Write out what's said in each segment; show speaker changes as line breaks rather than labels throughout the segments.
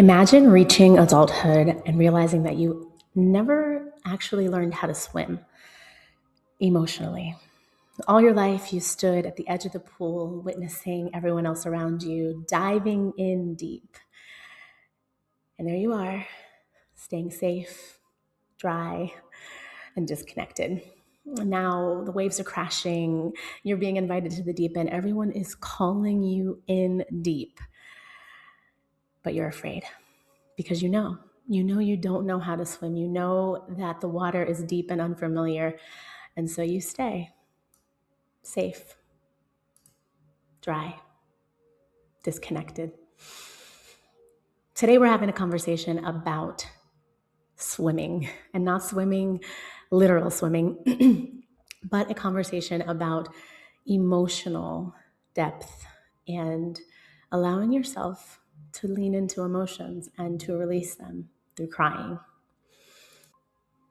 Imagine reaching adulthood and realizing that you never actually learned how to swim emotionally. All your life, you stood at the edge of the pool, witnessing everyone else around you diving in deep. And there you are, staying safe, dry, and disconnected. Now the waves are crashing, you're being invited to the deep end, everyone is calling you in deep, but you're afraid. Because you don't know how to swim. You know that the water is deep and unfamiliar. And so you stay safe, dry, disconnected. Today we're having a conversation about swimming, and not swimming, literal swimming, but a conversation about emotional depth and allowing yourself to lean into emotions and to release them through crying.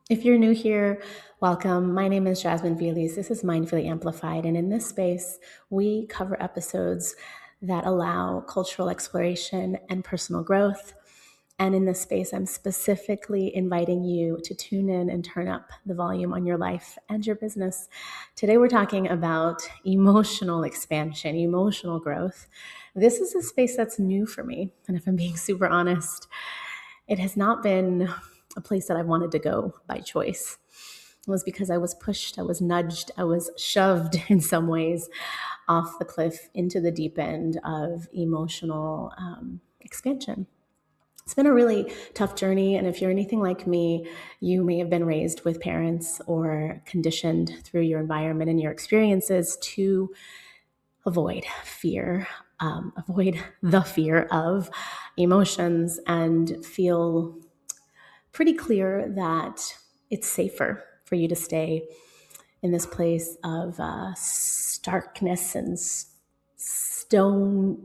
If you're new here, welcome. My name is Jasmine Vieles. This is Mindfully Amplified. And in this space, we cover episodes that allow cultural exploration and personal growth. And in this space, I'm specifically inviting you to tune in and turn up the volume on your life and your business. Today, we're talking about emotional expansion, emotional growth. This is a space that's new for me. And if I'm being super honest, it has not been a place that I wanted to go by choice. It was because I was pushed, I was nudged, I was shoved in some ways off the cliff into the deep end of emotional expansion. It's been a really tough journey. And if you're anything like me, you may have been raised with parents or conditioned through your environment and your experiences to avoid fear, avoid the fear of emotions, and feel pretty clear that it's safer for you to stay in this place of starkness and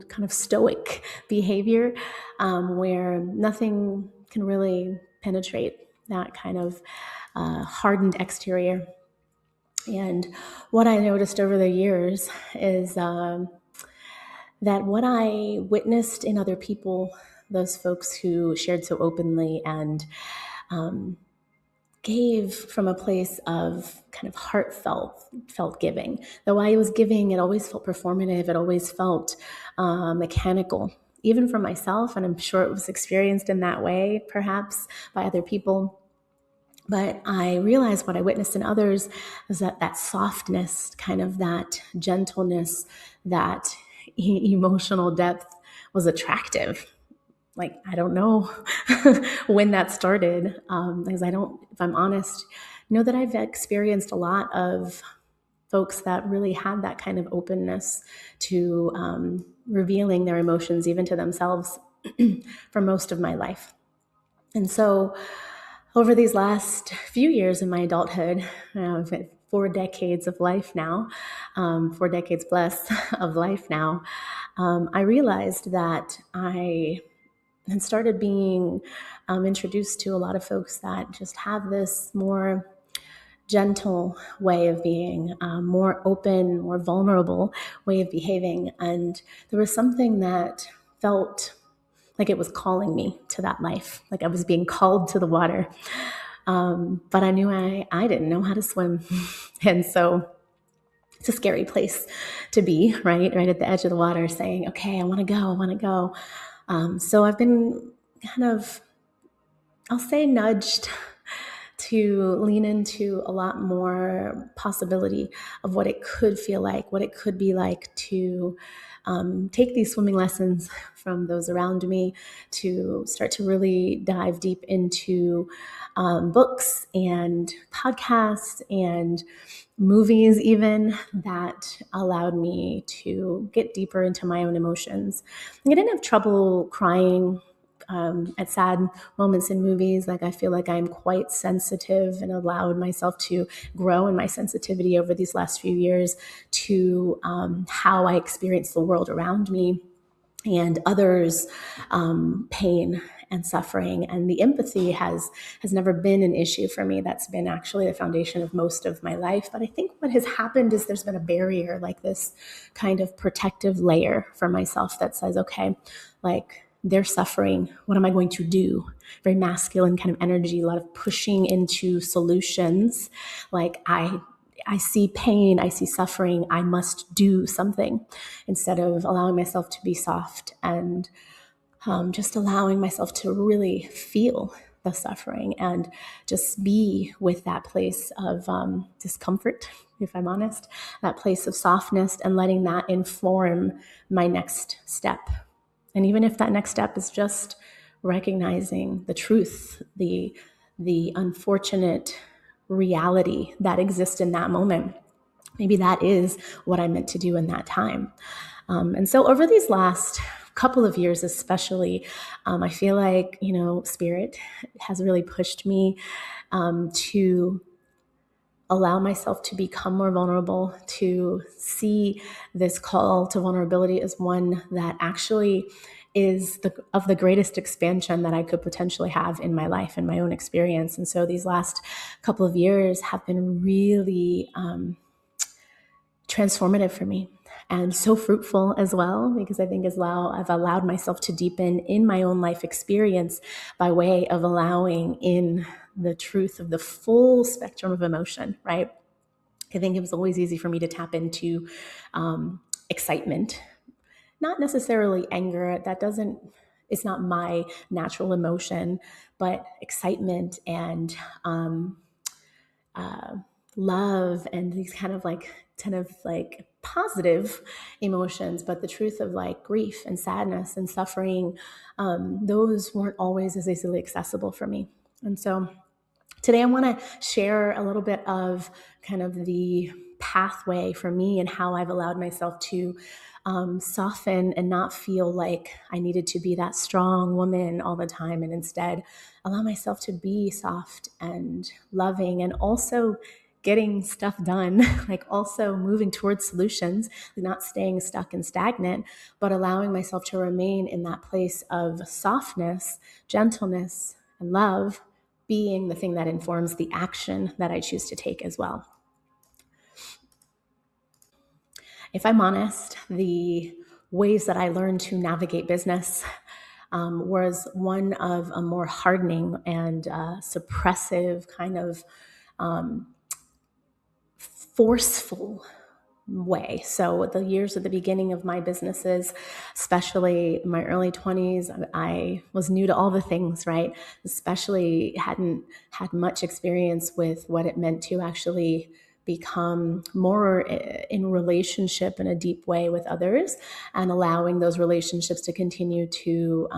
kind of stoic behavior, where nothing can really penetrate that kind of hardened exterior. And what I noticed over the years is that what I witnessed in other people, those folks who shared so openly and gave from a place of kind of heartfelt giving. Though I was giving, it always felt performative. It always felt mechanical, even for myself. And I'm sure it was experienced in that way, perhaps by other people. But I realized what I witnessed in others is that softness, kind of that gentleness, that emotional depth was attractive. Like, I don't know when that started, because if I'm honest, know that I've experienced a lot of folks that really had that kind of openness to revealing their emotions, even to themselves, for most of my life. And so over these last few years in my adulthood, I've had 4 decades of life now, 4 decades plus of life now, I realized that I and started being introduced to a lot of folks that just have this more gentle way of being, more open, more vulnerable way of behaving. And there was something that felt like it was calling me to that life, like I was being called to the water. But I knew I didn't know how to swim. And so it's a scary place to be, right at the edge of the water, saying, okay, I want to go. So I've been kind of, I'll say, nudged to lean into a lot more possibility of what it could feel like, what it could be like to take these swimming lessons from those around me, to start to really dive deep into books and podcasts and movies even that allowed me to get deeper into my own emotions. I didn't have trouble crying at sad moments in movies. Like, I feel like I'm quite sensitive and allowed myself to grow in my sensitivity over these last few years to how I experience the world around me and others' pain and suffering. And the empathy has never been an issue for me. That's been actually the foundation of most of my life. But I think what has happened is there's been a barrier, like this kind of protective layer for myself that says, okay, like, they're suffering. What am I going to do? Very masculine kind of energy, a lot of pushing into solutions. Like I see pain, I see suffering, I must do something, instead of allowing myself to be soft and just allowing myself to really feel the suffering and just be with that place of discomfort, if I'm honest, that place of softness, and letting that inform my next step. And even if that next step is just recognizing the truth, the unfortunate reality that exists in that moment, maybe that is what I meant to do in that time. And so over these last couple of years, especially, I feel like, Spirit has really pushed me to allow myself to become more vulnerable, to see this call to vulnerability as one that actually is of the greatest expansion that I could potentially have in my life and my own experience. And so these last couple of years have been really transformative for me, and so fruitful as well, because I think I've allowed myself to deepen in my own life experience by way of allowing in the truth of the full spectrum of emotion, right? I think it was always easy for me to tap into excitement, not necessarily anger. It's not my natural emotion, but excitement and love and these kind of like positive emotions. But the truth of like grief and sadness and suffering, those weren't always as easily accessible for me. And so today I want to share a little bit of kind of the pathway for me and how I've allowed myself to soften and not feel like I needed to be that strong woman all the time, and instead allow myself to be soft and loving, and also getting stuff done, like also moving towards solutions, not staying stuck and stagnant, but allowing myself to remain in that place of softness, gentleness, and love, being the thing that informs the action that I choose to take as well. If I'm honest, the ways that I learned to navigate business was one of a more hardening and suppressive kind of forceful way. So the years at the beginning of my businesses, especially my early 20s, I was new to all the things, right? Especially hadn't had much experience with what it meant to actually become more in relationship in a deep way with others, and allowing those relationships to continue to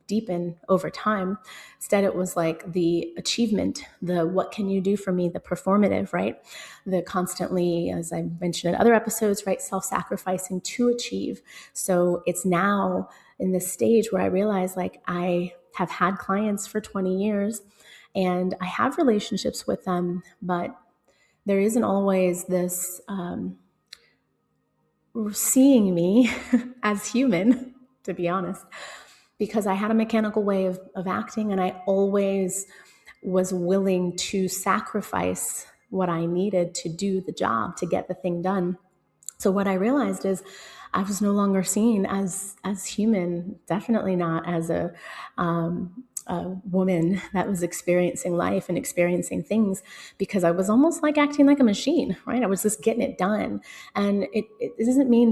deepen over time. Instead, it was like the achievement, the what can you do for me, the performative, right? The constantly, as I mentioned in other episodes, right, self-sacrificing to achieve. So it's now in this stage where I realize like I have had clients for 20 years and I have relationships with them, but there isn't always this seeing me as human, to be honest, because I had a mechanical way of acting, and I always was willing to sacrifice what I needed to do the job, to get the thing done. So what I realized is I was no longer seen as human, definitely not as a woman that was experiencing life and experiencing things, because I was almost like acting like a machine, right? I was just getting it done. And it doesn't mean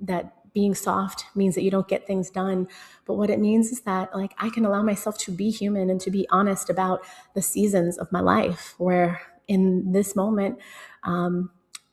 that being soft means that you don't get things done. But what it means is that like I can allow myself to be human and to be honest about the seasons of my life, where in this moment,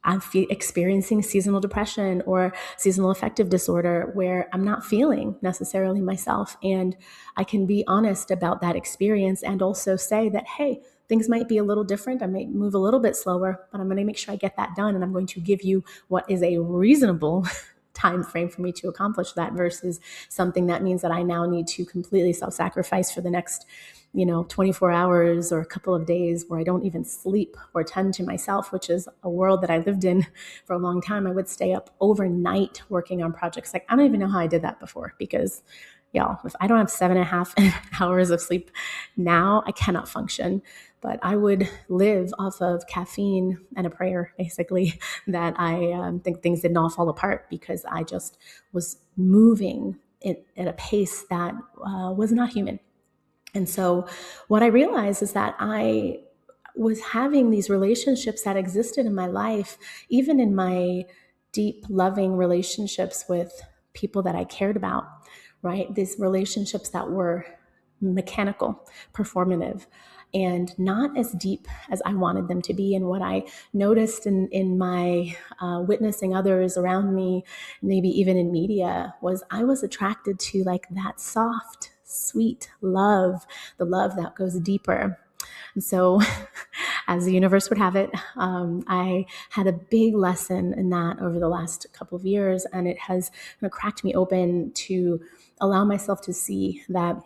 I'm experiencing seasonal depression or seasonal affective disorder, where I'm not feeling necessarily myself. And I can be honest about that experience and also say that, hey, things might be a little different. I might move a little bit slower, but I'm going to make sure I get that done. And I'm going to give you what is a reasonable time frame for me to accomplish that, versus something that means that I now need to completely self-sacrifice for the next 24 hours or a couple of days where I don't even sleep or tend to myself, which is a world that I lived in for a long time. I would stay up overnight working on projects. Like, I don't even know how I did that before, because y'all, if I don't have 7.5 hours of sleep now, I cannot function. But I would live off of caffeine and a prayer, basically, that I think things did not fall apart, because I just was moving at a pace that was not human. And so what I realized is that I was having these relationships that existed in my life, even in my deep, loving relationships with people that I cared about, right? These relationships that were mechanical, performative, and not as deep as I wanted them to be. And what I noticed in my witnessing others around me, maybe even in media, was I was attracted to like that soft, sweet love, the love that goes deeper. And so, as the universe would have it, I had a big lesson in that over the last couple of years, and it has kind of cracked me open to allow myself to see that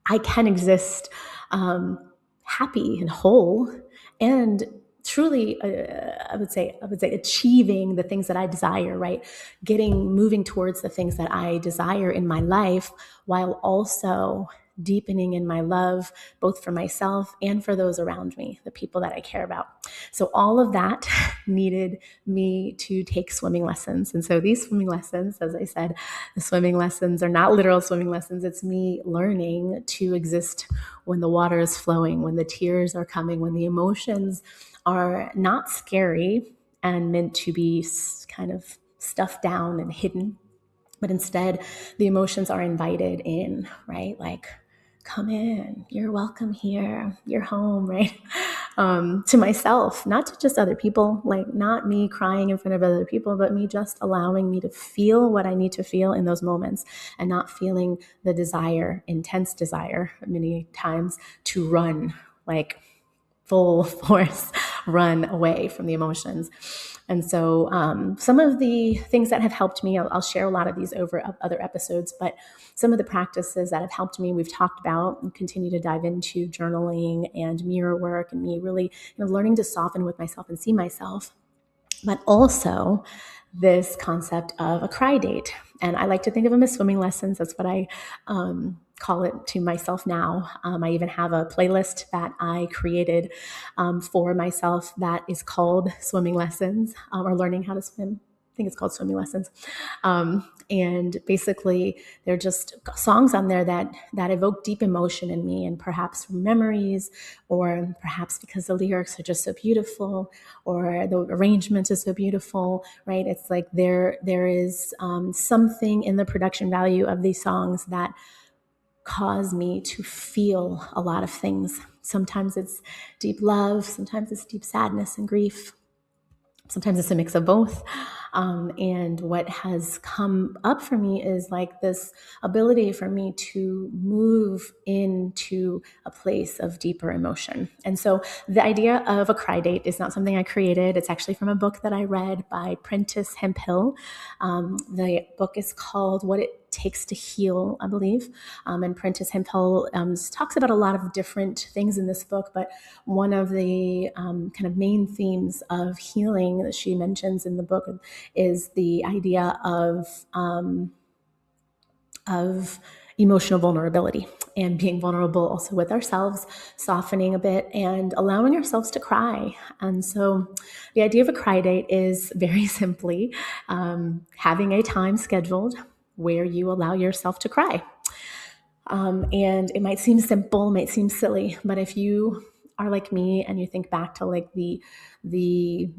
I can exist happy and whole and truly I would say achieving the things that I desire, right? Moving towards the things that I desire in my life, while also deepening in my love, both for myself and for those around me, the people that I care about. So all of that needed me to take swimming lessons. And so these swimming lessons, as I said, the swimming lessons are not literal swimming lessons. It's me learning to exist when the water is flowing, when the tears are coming, when the emotions are not scary and meant to be kind of stuffed down and hidden, but instead the emotions are invited in, right? Like, come in, you're welcome here, you're home, right? To myself, not to just other people, like not me crying in front of other people, but me just allowing me to feel what I need to feel in those moments, and not feeling the desire, intense desire many times, to run, like full force run away from the emotions. And so some of the things that have helped me, I'll share a lot of these over other episodes, but some of the practices that have helped me, we've talked about and continue to dive into journaling and mirror work, and me really learning to soften with myself and see myself, but also this concept of a cry date. And I like to think of them as swimming lessons. That's what I call it to myself now. I even have a playlist that I created for myself that is called Swimming Lessons, or Learning How to Swim. I think it's called Swimming Lessons. And basically, they're just songs on there that evoke deep emotion in me, and perhaps from memories, or perhaps because the lyrics are just so beautiful, or the arrangement is so beautiful, right? It's like there is something in the production value of these songs that cause me to feel a lot of things. Sometimes it's deep love, sometimes it's deep sadness and grief. Sometimes it's a mix of both. And what has come up for me is like this ability for me to move into a place of deeper emotion. And so the idea of a cry date is not something I created. It's actually from a book that I read by Prentice Hemphill. The book is called What It Takes to Heal, I believe. And Prentice Hemphill talks about a lot of different things in this book, but one of the kind of main themes of healing that she mentions in the book is the idea of emotional vulnerability, and being vulnerable also with ourselves, softening a bit and allowing ourselves to cry. And so the idea of a cry date is very simply having a time scheduled where you allow yourself to cry. And it might seem simple, might seem silly, but if you are like me and you think back to like the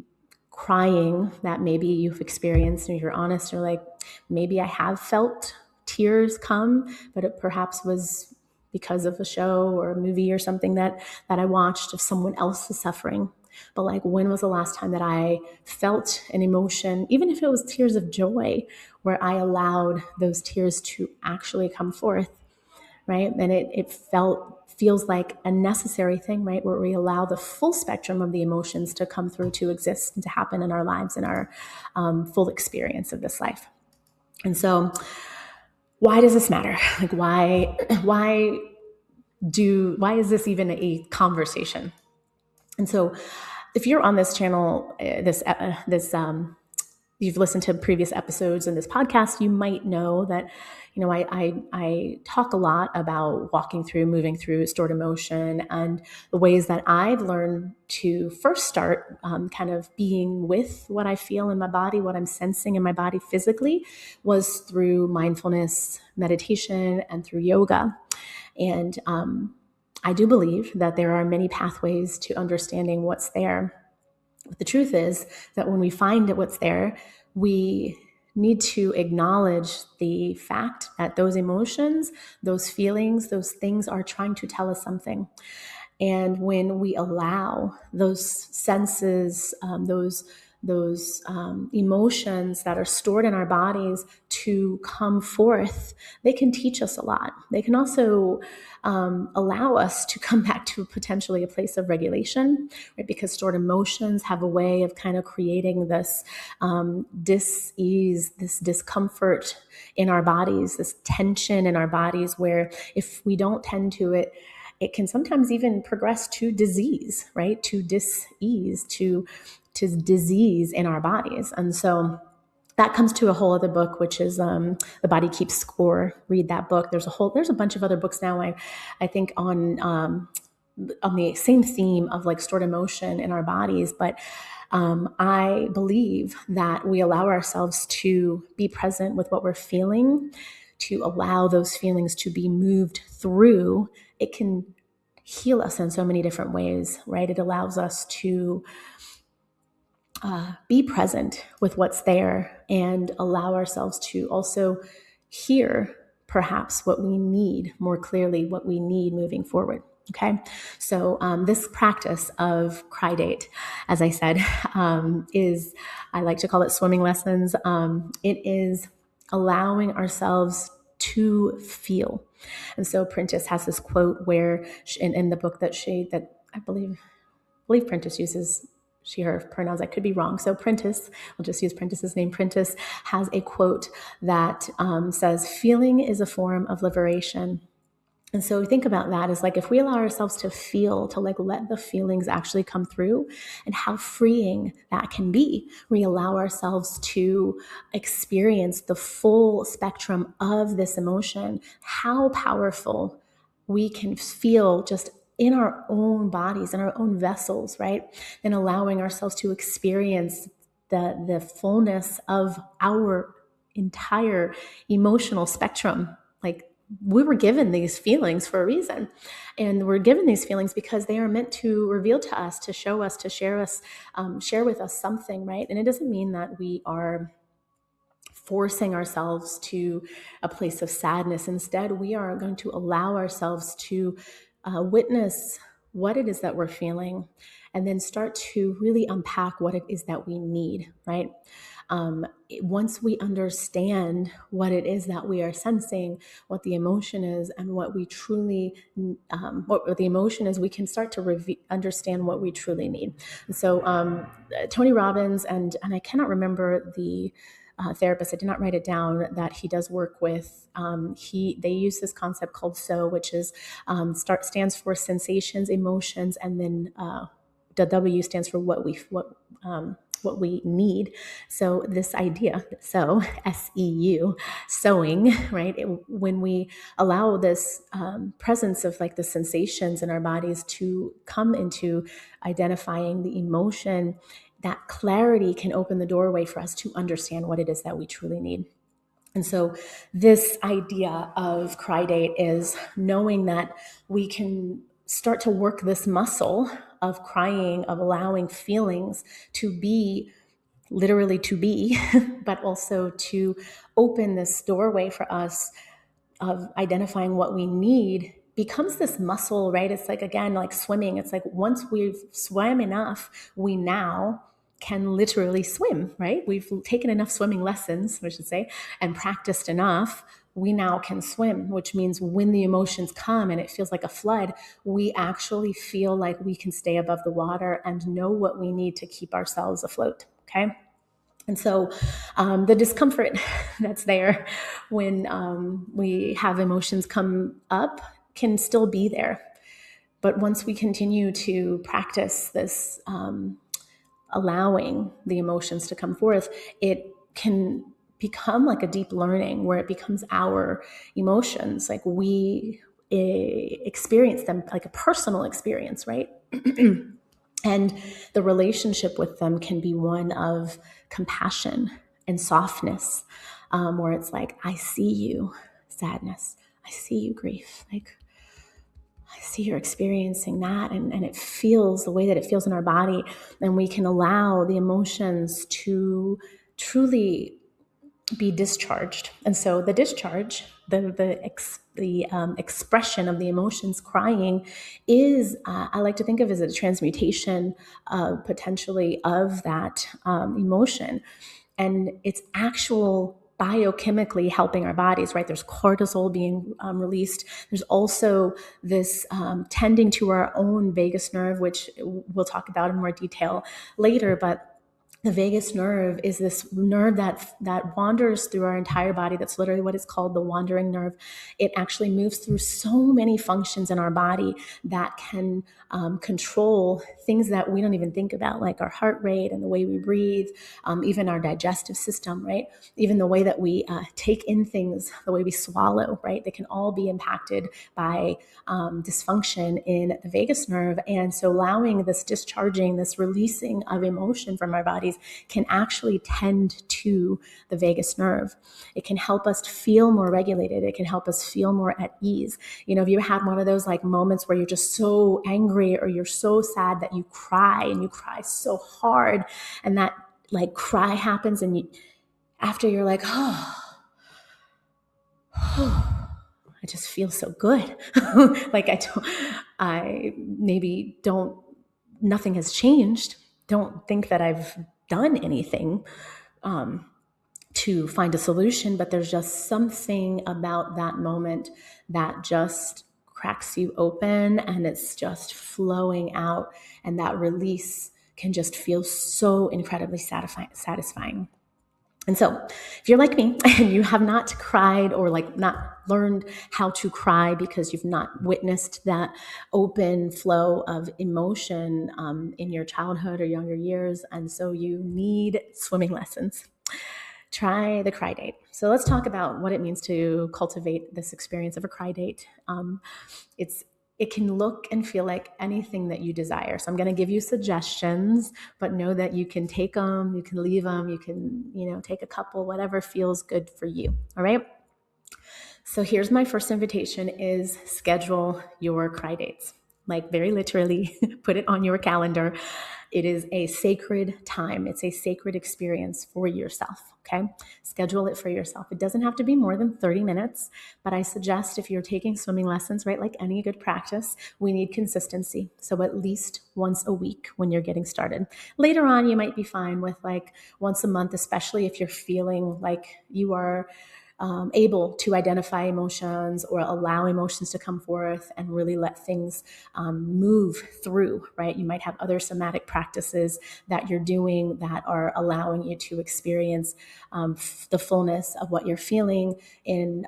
crying that maybe you've experienced, and you're honest, or like, maybe I have felt tears come, but it perhaps was because of a show or a movie or something that I watched of someone else's suffering. But like, when was the last time that I felt an emotion, even if it was tears of joy, where I allowed those tears to actually come forth, right? And it feels like a necessary thing, right? Where we allow the full spectrum of the emotions to come through, to exist, and to happen in our lives, in our full experience of this life. And so, why does this matter? Like, why is this even a conversation? And so, if you're on this channel, you've listened to previous episodes in this podcast, you might know that, I talk a lot about walking through, moving through stored emotion, and the ways that I've learned to first start kind of being with what I feel in my body, what I'm sensing in my body physically, was through mindfulness, meditation, and through yoga. And I do believe that there are many pathways to understanding what's there. But the truth is that when we find what's there, we need to acknowledge the fact that those emotions, those feelings, those things are trying to tell us something. And when we allow those senses, those emotions that are stored in our bodies to come forth, they can teach us a lot. They can also allow us to come back to potentially a place of regulation, right? Because stored emotions have a way of kind of creating this dis-ease, this discomfort in our bodies, this tension in our bodies, where if we don't tend to it, it can sometimes even progress to disease, right? To dis-ease, to disease in our bodies. And so that comes to a whole other book, which is The Body Keeps Score. Read that book. There's a bunch of other books now, I think on the same theme of like stored emotion in our bodies. But I believe that we allow ourselves to be present with what we're feeling, to allow those feelings to be moved through. It can heal us in so many different ways, right? It allows us to be present with what's there and allow ourselves to also hear perhaps what we need more clearly, what we need moving forward. Okay, so this practice of cry date, as I said, is, I like to call it swimming lessons. It is allowing ourselves to feel. And so Prentice has this quote where in the book that I believe Prentice uses she, her pronouns. I could be wrong. So Prentice, I'll just use Prentice's name. Prentice has a quote that says, "Feeling is a form of liberation." And so think about that as like, if we allow ourselves to feel, to like let the feelings actually come through, and how freeing that can be. We allow ourselves to experience the full spectrum of this emotion, how powerful we can feel just in our own bodies, in our own vessels, right? And allowing ourselves to experience the fullness of our entire emotional spectrum. Like, we were given these feelings for a reason. And we're given these feelings because they are meant to reveal to us, to show us, to share with us something, right? And it doesn't mean that we are forcing ourselves to a place of sadness. Instead, we are going to allow ourselves to witness what it is that we're feeling, and then start to really unpack what it is that we need, right? Once we understand what it is that we are sensing, what the emotion is, and what we truly, what the emotion is, we can start to understand what we truly need. And so Tony Robbins, and I cannot remember the therapist, I did not write it down, that he does work with. They use this concept called SO, which is stands for sensations, emotions, and then the W stands for what we need. So this idea, so SEU, sewing, right? When we allow this presence of like the sensations in our bodies to come into identifying the emotion, that clarity can open the doorway for us to understand what it is that we truly need. And so this idea of cry date is knowing that we can start to work this muscle of crying, of allowing feelings to be, literally to be, but also to open this doorway for us of identifying what we need becomes this muscle, right? It's like, again, like swimming. It's like once we've swam enough, we now can literally swim, right? We've taken enough swimming lessons, I should say, and practiced enough. We now can swim, which means when the emotions come and it feels like a flood, we actually feel like we can stay above the water and know what we need to keep ourselves afloat, okay? And so the discomfort that's there when we have emotions come up can still be there. But once we continue to practice this allowing the emotions to come forth, it can become like a deep learning where it becomes our emotions. Like we experience them like a personal experience, right? And the relationship with them can be one of compassion and softness, where it's like, I see you, sadness. I see you, grief. Like, I see you're experiencing that, and it feels the way that it feels in our body. And we can allow the emotions to truly be discharged. And so the discharge, the expression of the emotions, crying, is I like to think of as a transmutation, potentially, of that emotion, and it's actual biochemically helping our bodies, right? There's cortisol being released. There's also this tending to our own vagus nerve, which we'll talk about in more detail later, but the vagus nerve is this nerve that wanders through our entire body. That's literally what it's called, the wandering nerve. It actually moves through so many functions in our body that can control things that we don't even think about, like our heart rate and the way we breathe, even our digestive system, right? Even the way that we take in things, the way we swallow, right? They can all be impacted by dysfunction in the vagus nerve. And so allowing this discharging, this releasing of emotion from our bodies can actually tend to the vagus nerve. It can help us feel more regulated. It can help us feel more at ease. You know, if you had one of those like moments where you're just so angry or you're so sad that you cry, and you cry so hard, and that like cry happens, and you, after you're like, oh, I just feel so good. Like I maybe don't, nothing has changed. Don't think that I've done anything to find a solution, but there's just something about that moment that just cracks you open, and it's just flowing out, and that release can just feel so incredibly satisfying. And so if you're like me and you have not cried, or like not learned how to cry because you've not witnessed that open flow of emotion in your childhood or younger years, and so you need swimming lessons, try the cry date. So let's talk about what it means to cultivate this experience of a cry date. It can look and feel like anything that you desire. So I'm going to give you suggestions, but know that you can take them, you can leave them, you can, take a couple, whatever feels good for you. All right. So here's my first invitation: is schedule your cry dates. Like very literally, put it on your calendar. It is a sacred time. It's a sacred experience for yourself, okay? Schedule it for yourself. It doesn't have to be more than 30 minutes, but I suggest if you're taking swimming lessons, right, like any good practice, we need consistency. So at least once a week when you're getting started. Later on, you might be fine with like once a month, especially if you're feeling like you are able to identify emotions or allow emotions to come forth and really let things move through, right? You might have other somatic practices that you're doing that are allowing you to experience the fullness of what you're feeling in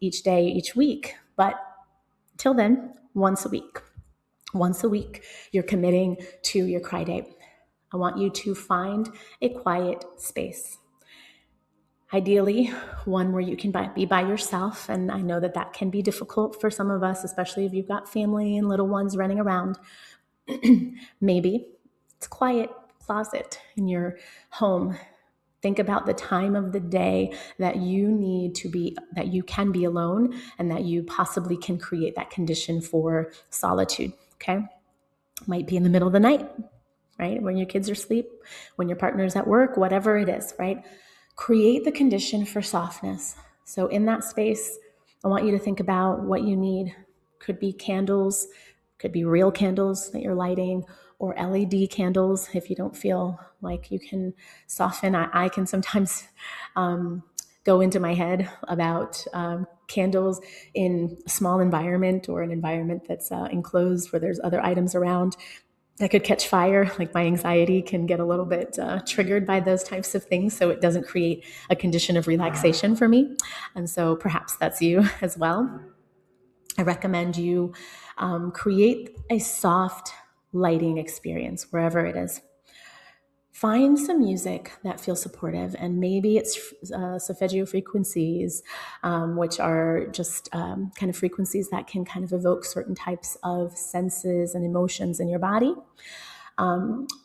each day, each week. But till then, once a week. Once a week, you're committing to your cry date. I want you to find a quiet space. Ideally, one where you can be by yourself. And I know that that can be difficult for some of us, especially if you've got family and little ones running around. Maybe it's a quiet closet in your home. Think about the time of the day that you need to be, that you can be alone, and that you possibly can create that condition for solitude, okay? Might be in the middle of the night, right? When your kids are asleep, when your partner's at work, whatever it is, right? Create the condition for softness. So in that space, I want you to think about what you need. Could be candles, could be real candles that you're lighting, or LED candles if you don't feel like you can soften. I can sometimes go into my head about candles in a small environment, or an environment that's enclosed where there's other items around that could catch fire. Like my anxiety can get a little bit triggered by those types of things. So it doesn't create a condition of relaxation for me. And so perhaps that's you as well. I recommend you create a soft lighting experience wherever it is. find some music that feels supportive, and maybe it's solfeggio frequencies, which are just kind of frequencies that can kind of evoke certain types of senses and emotions in your body.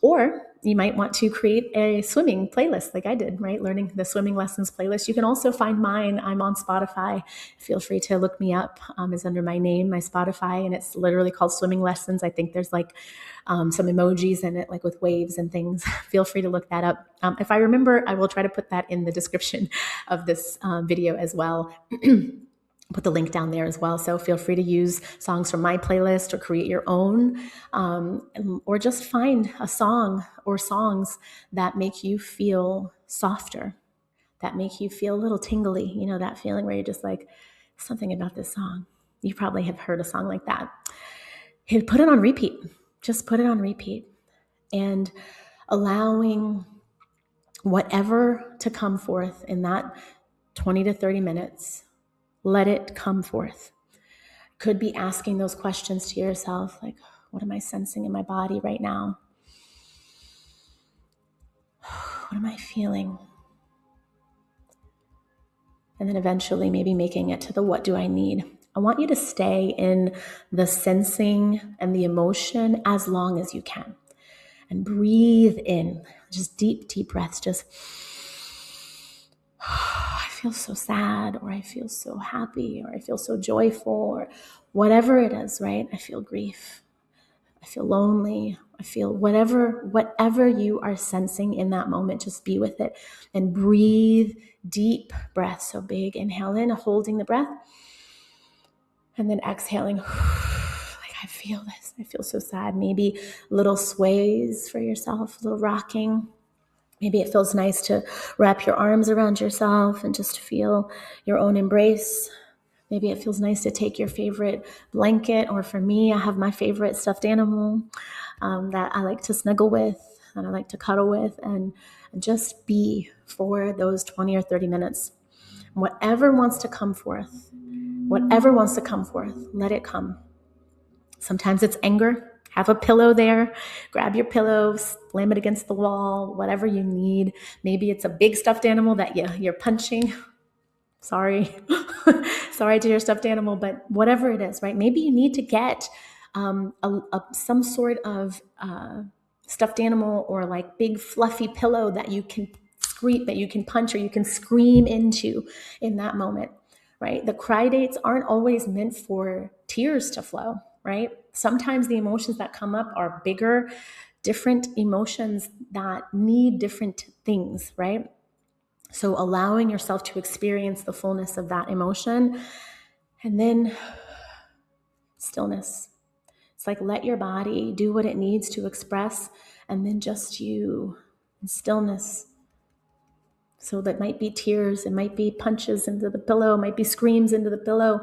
Or you might want to create a swimming playlist like I did, right? Learning the swimming lessons playlist. You can also find mine. I'm on Spotify. Feel free to look me up. It's under my name, my Spotify, and it's literally called Swimming Lessons. I think there's like some emojis in it, like with waves and things. Feel free to look that up. If I remember, I will try to put that in the description of this video as well. Put the link down there as well. So feel free to use songs from my playlist or create your own, or just find a song or songs that make you feel softer, that make you feel a little tingly. You know, that feeling where you're just like, something about this song. You probably have heard a song like that. Put it on repeat. Just put it on repeat, and allowing whatever to come forth in that 20 to 30 minutes. Let it come forth. Could be asking those questions to yourself, like, what am I sensing in my body right now? What am I feeling? And then eventually maybe making it to the what do I need? I want you to stay in the sensing and the emotion as long as you can. And breathe in, just deep, deep breaths, just I feel so sad, or I feel so happy, or I feel so joyful, or whatever it is, right? I feel grief. I feel lonely. I feel whatever you are sensing in that moment, just be with it and breathe deep breaths. So big inhale in, holding the breath, and then exhaling. Like, I feel this. I feel so sad. Maybe little sways for yourself, a little rocking. Maybe it feels nice to wrap your arms around yourself and just feel your own embrace. Maybe it feels nice to take your favorite blanket, or for me, I have my favorite stuffed animal that I like to snuggle with, that I like to cuddle with, and just be for those 20 or 30 minutes. Whatever wants to come forth, let it come. Sometimes it's anger. Have a pillow there. Grab your pillow, slam it against the wall, whatever you need. Maybe it's a big stuffed animal that you're punching. Sorry. Sorry to your stuffed animal, but whatever it is, right? Maybe you need to get some sort of stuffed animal, or like big fluffy pillow that you can punch, or you can scream into in that moment, right? The cry dates aren't always meant for tears to flow, right? Sometimes the emotions that come up are bigger, different emotions that need different things, right? So allowing yourself to experience the fullness of that emotion, and then stillness. It's like, let your body do what it needs to express, and then just you in stillness. So that might be tears, it might be punches into the pillow, it might be screams into the pillow.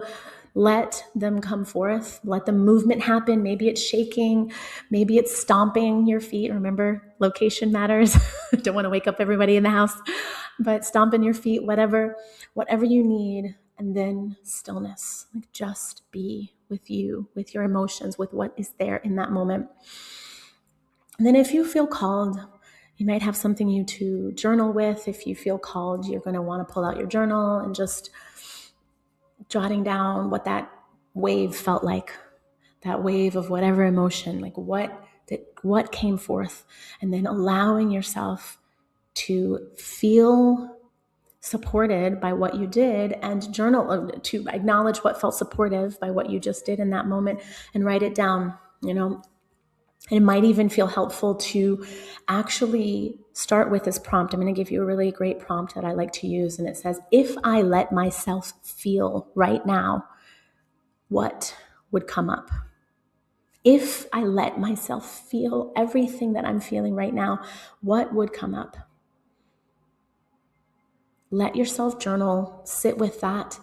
Let them come forth. Let the movement happen. Maybe it's shaking. Maybe it's stomping your feet. Remember, location matters. Don't want to wake up everybody in the house, but stomping your feet, whatever you need. And then stillness. Like, just be with you, with your emotions, with what is there in that moment. And then if you feel called, you might have something you to journal with. If you feel called, you're going to want to pull out your journal and just jotting down what that wave felt like, that wave of whatever emotion, like what came forth, and then allowing yourself to feel supported by what you did, and journal to acknowledge what felt supportive by what you just did in that moment, and write it down. It might even feel helpful to actually start with this prompt. I'm going to give you a really great prompt that I like to use. And it says, if I let myself feel right now, what would come up? If I let myself feel everything that I'm feeling right now, what would come up? Let yourself journal, sit with that,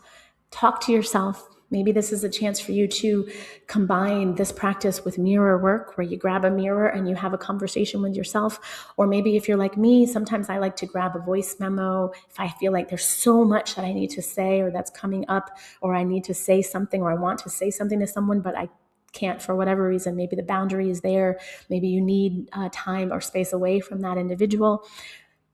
talk to yourself. Maybe this is a chance for you to combine this practice with mirror work, where you grab a mirror and you have a conversation with yourself. Or maybe if you're like me, sometimes I like to grab a voice memo if I feel like there's so much that I need to say, or that's coming up, or I need to say something, or I want to say something to someone, but I can't for whatever reason, maybe the boundary is there, maybe you need time or space away from that individual,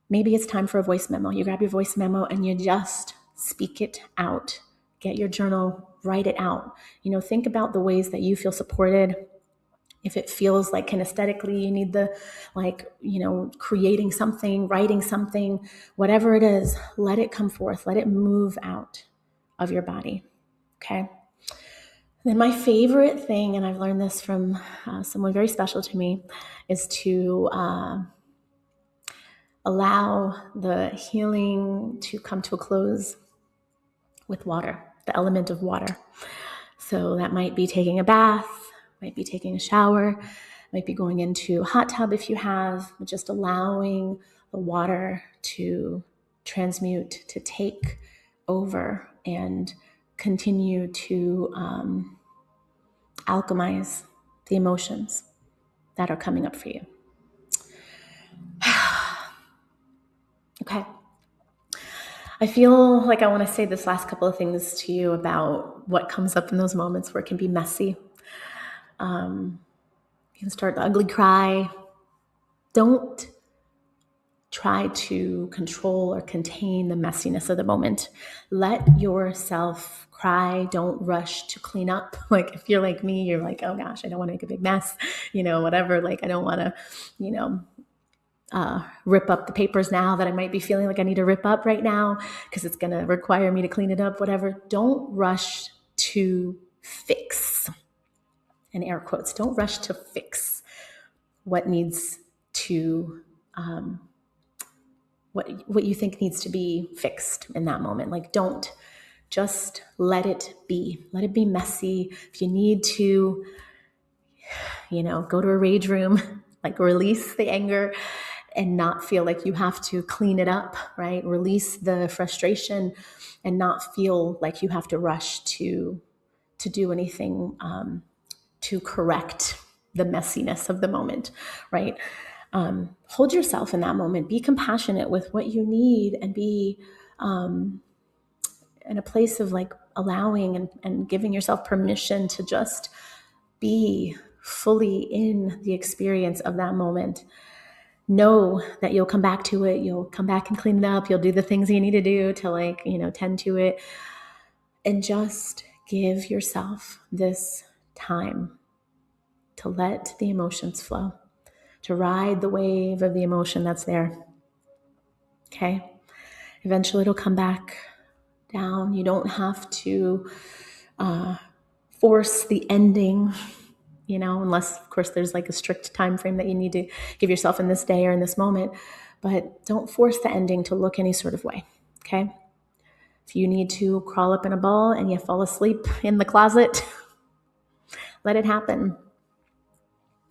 maybe it's time for a voice memo. You grab your voice memo and you just speak it out. Get your journal, write it out. Think about the ways that you feel supported. If it feels like kinesthetically you need the, creating something, writing something, whatever it is, let it come forth. Let it move out of your body. Okay. Then my favorite thing, and I've learned this from someone very special to me, is to allow the healing to come to a close with water, the element of water. So that might be taking a bath, might be taking a shower, might be going into a hot tub if you have, but just allowing the water to transmute, to take over and continue to alchemize the emotions that are coming up for you. Okay. I feel like I want to say this last couple of things to you about what comes up in those moments where it can be messy. You can start the ugly cry. Don't try to control or contain the messiness of the moment. Let yourself cry. Don't rush to clean up. Like if you're like me, you're like, oh gosh, I don't want to make a big mess, whatever. Like I don't want to, rip up the papers now that I might be feeling like I need to rip up right now because it's going to require me to clean it up, whatever. Don't rush to fix, in air quotes, don't rush to fix what needs to, what you think needs to be fixed in that moment. Like don't, just let it be. Let it be messy. If you need to, go to a rage room, like release the anger and not feel like you have to clean it up, right? Release the frustration and not feel like you have to rush to do anything to correct the messiness of the moment, right? Hold yourself in that moment. Be compassionate with what you need and be in a place of like allowing and giving yourself permission to just be fully in the experience of that moment. Know that you'll come back to it. You'll come back and clean it up. You'll do the things you need to do to tend to it. And just give yourself this time to let the emotions flow, to ride the wave of the emotion that's there. Okay? Eventually it'll come back down. You don't have to force the ending, unless of course there's like a strict time frame that you need to give yourself in this day or in this moment, but don't force the ending to look any sort of way. Okay. If you need to crawl up in a ball and you fall asleep in the closet, let it happen.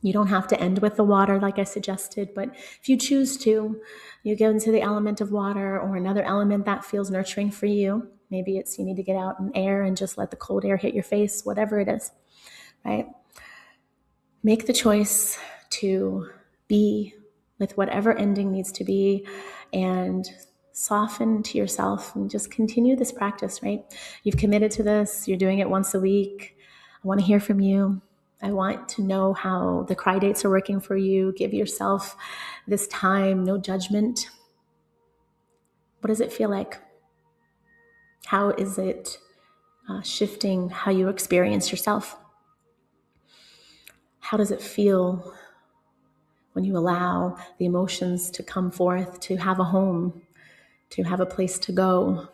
You don't have to end with the water like I suggested, but if you choose to, you go into the element of water or another element that feels nurturing for you. Maybe it's you need to get out in air and just let the cold air hit your face, whatever it is, right? Make the choice to be with whatever ending needs to be and soften to yourself and just continue this practice, right? You've committed to this. You're doing it once a week. I want to hear from you. I want to know how the cry dates are working for you. Give yourself this time, no judgment. What does it feel like? How is it shifting how you experience yourself? How does it feel when you allow the emotions to come forth, to have a home, to have a place to go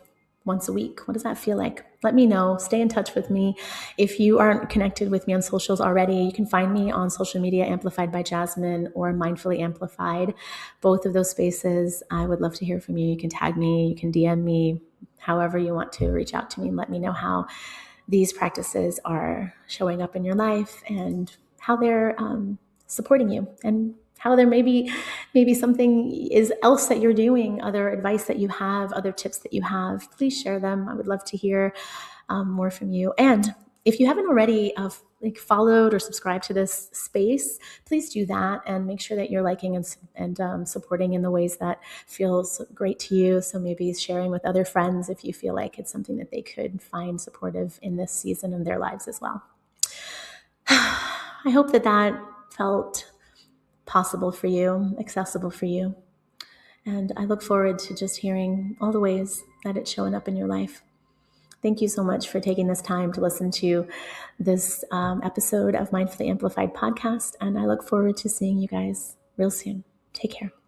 once a week? What does that feel like? Let me know. Stay in touch with me. If you aren't connected with me on socials already, you can find me on social media, Amplified by Jasmine or Mindfully Amplified. Both of those spaces, I would love to hear from you. You can tag me, you can DM me, however you want to reach out to me and let me know how these practices are showing up in your life and how they're supporting you and how there may be something else that you're doing, other advice that you have, other tips that you have. Please share them. I would love to hear more from you. And if you haven't already followed or subscribed to this space, please do that and make sure that you're liking and supporting in the ways that feels great to you. So maybe sharing with other friends if you feel like it's something that they could find supportive in this season of their lives as well. I hope that felt possible for you, accessible for you. And I look forward to just hearing all the ways that it's showing up in your life. Thank you so much for taking this time to listen to this episode of Mindfully Amplified podcast. And I look forward to seeing you guys real soon. Take care.